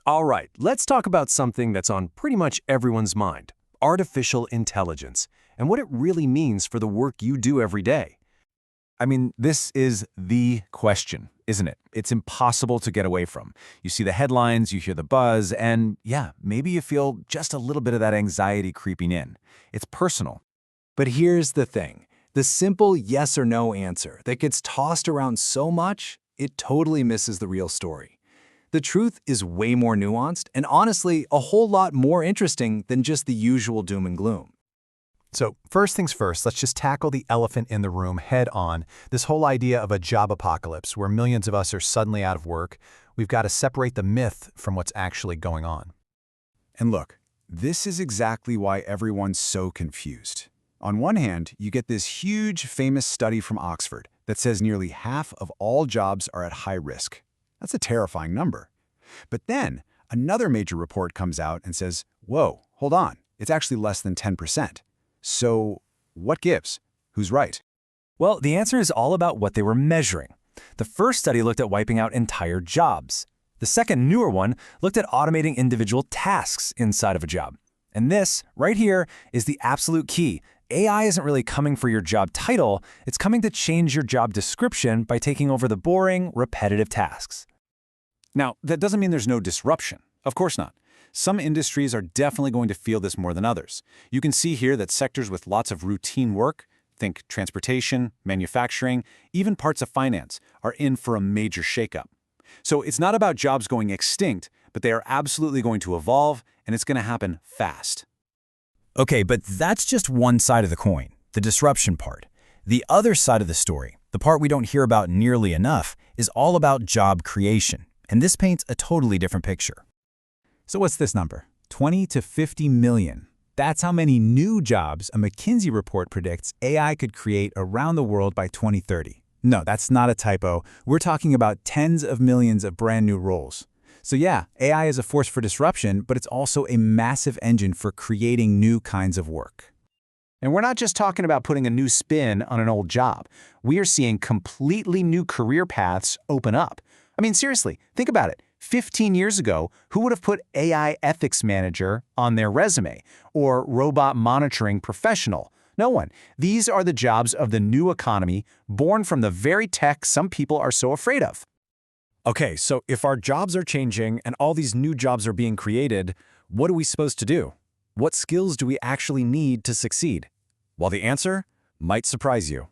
All right, let's talk about something that's on pretty much everyone's mind, artificial intelligence, and what it really means for the work you do every day. I mean, this is the question, isn't it? It's impossible to get away from. You see the headlines, you hear the buzz, and yeah, maybe you feel just a little bit of that anxiety creeping in. It's personal. But here's the thing. The simple yes or no answer that gets tossed around so much, it totally misses the real story. The truth is way more nuanced and honestly a whole lot more interesting than just the usual doom and gloom. So first things first, let's just tackle the elephant in the room head on. This whole idea of a job apocalypse where millions of us are suddenly out of work. We've got to separate the myth from what's actually going on. And look, this is exactly why everyone's so confused. On one hand, you get this huge, famous study from Oxford that says nearly half of all jobs are at high risk. That's a terrifying number. But then, another major report comes out and says, whoa, hold on, it's actually less than 10%. So, what gives? Who's right? Well, the answer is all about what they were measuring. The first study looked at wiping out entire jobs. The second, newer one, looked at automating individual tasks inside of a job. And this, right here, is the absolute key. AI isn't really coming for your job title, it's coming to change your job description by taking over the boring, repetitive tasks. Now, that doesn't mean there's no disruption. Of course not. Some industries are definitely going to feel this more than others. You can see here that sectors with lots of routine work, think transportation, manufacturing, even parts of finance, are in for a major shakeup. So it's not about jobs going extinct, but they are absolutely going to evolve, and it's going to happen fast. Okay, but that's just one side of the coin, the disruption part. The other side of the story, the part we don't hear about nearly enough, is all about job creation. And this paints a totally different picture. So what's this number? 20 to 50 million. That's how many new jobs a McKinsey report predicts AI could create around the world by 2030. No, that's not a typo. We're talking about tens of millions of brand new roles. So yeah, AI is a force for disruption, but it's also a massive engine for creating new kinds of work. And we're not just talking about putting a new spin on an old job. We are seeing completely new career paths open up. I mean, seriously, think about it. 15 years ago, who would have put AI ethics manager on their resume or robot monitoring professional? No one. These are the jobs of the new economy, born from the very tech some people are so afraid of. Okay, so if our jobs are changing and all these new jobs are being created, what are we supposed to do? What skills do we actually need to succeed? Well, the answer might surprise you.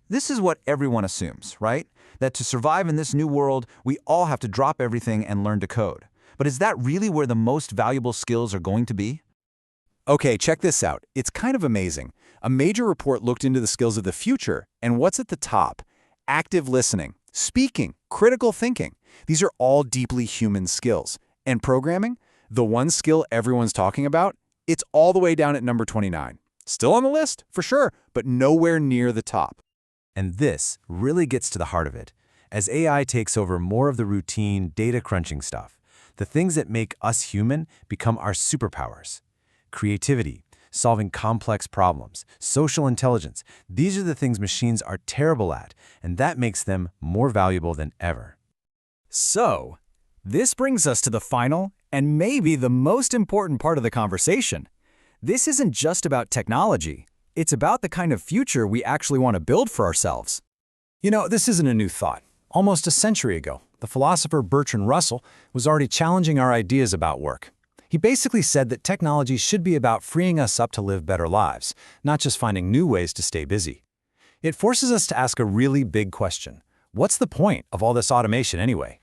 This is what everyone assumes, right? That to survive in this new world, we all have to drop everything and learn to code. But is that really where the most valuable skills are going to be? Okay, check this out. It's kind of amazing. A major report looked into the skills of the future, and what's at the top? Active listening, speaking, critical thinking. These are all deeply human skills. And programming, the one skill everyone's talking about, it's all the way down at number 29. Still on the list, for sure, but nowhere near the top. And this really gets to the heart of it. As AI takes over more of the routine data crunching stuff, the things that make us human become our superpowers. Creativity, solving complex problems, social intelligence, these are the things machines are terrible at, and that makes them more valuable than ever. So, this brings us to the final and maybe the most important part of the conversation. This isn't just about technology. It's about the kind of future we actually want to build for ourselves. You know, this isn't a new thought. Almost a century ago, the philosopher Bertrand Russell was already challenging our ideas about work. He basically said that technology should be about freeing us up to live better lives, not just finding new ways to stay busy. It forces us to ask a really big question. What's the point of all this automation anyway?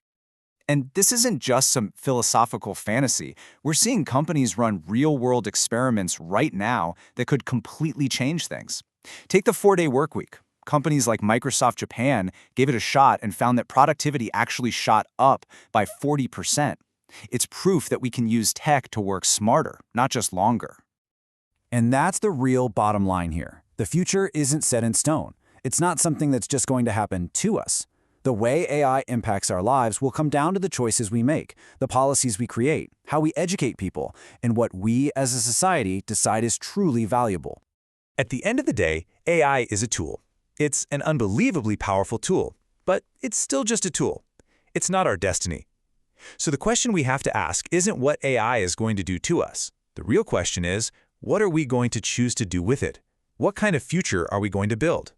And this isn't just some philosophical fantasy. We're seeing companies run real-world experiments right now that could completely change things. Take the 4-day workweek. Companies like Microsoft Japan gave it a shot and found that productivity actually shot up by 40%. It's proof that we can use tech to work smarter, not just longer. And that's the real bottom line here. The future isn't set in stone. It's not something that's just going to happen to us. The way AI impacts our lives will come down to the choices we make, the policies we create, how we educate people, and what we as a society decide is truly valuable. At the end of the day, AI is a tool. It's an unbelievably powerful tool, but it's still just a tool. It's not our destiny. So the question we have to ask isn't what AI is going to do to us. The real question is, what are we going to choose to do with it? What kind of future are we going to build?